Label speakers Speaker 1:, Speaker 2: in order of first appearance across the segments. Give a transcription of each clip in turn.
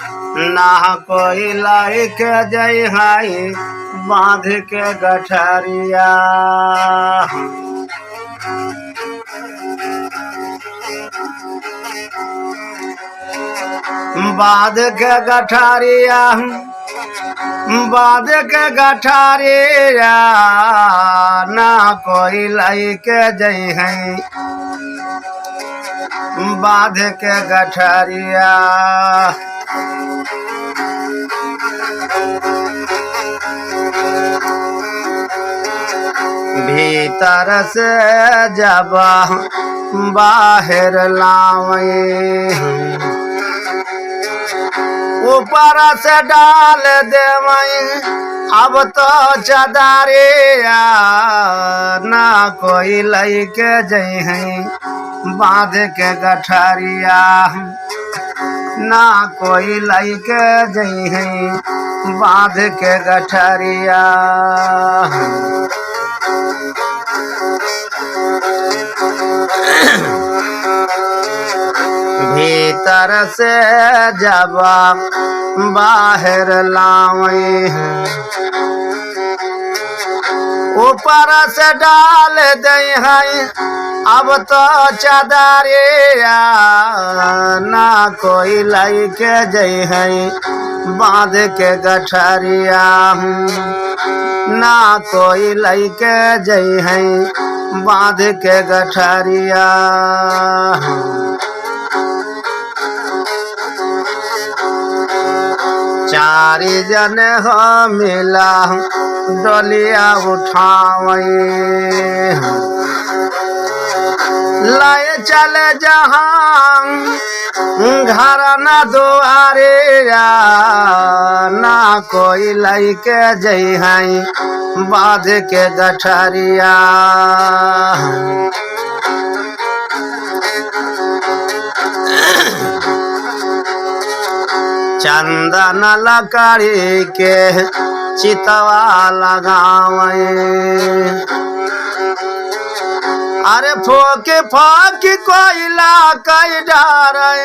Speaker 1: ना कोई लाइक जय हाई बांध के गठरिया। बांध के गठरिया बांध के गठरिया ना कोई लाइक जय है बांध के गठरिया। भीतर से जब बाहर लावे ऊपर से डाल देवई अब तो चदारिया ना कोई लइके जई है बांध के गठरिया। ना कोई लइके जई है बांध के गठरिया। भीतर से जब बाहर लावे ऊपर से डाल दे है अब तो चदरिया ना कोई लइके जई है बांध के गठरिया। ना कोई लइके जई है बांध के गठरिया। चारि जने हो मिला डोलिया उठावे लाए चले जहां घर न दुआरे ना कोई लइके जई है बांध के गठरिया। चंदन लकड़ी के चितवा लगावे अरे फोके फाकी कोयला कई डारे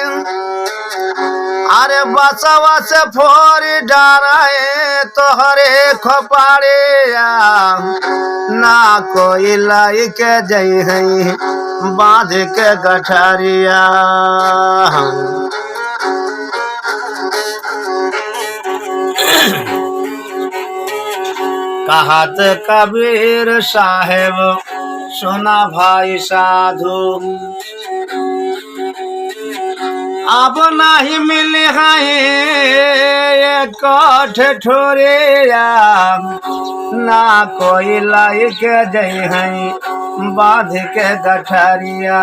Speaker 1: अरे बसवा से फोरी डारे तोहरे खोपारे ना कोई लइके जई है बांध के गठरिया। कहत कबीर साहेब सुना भाई साधु अब नहीं मिले हैं कठ ठोरिया ना कोई लइके जई है बांध के गठरिया।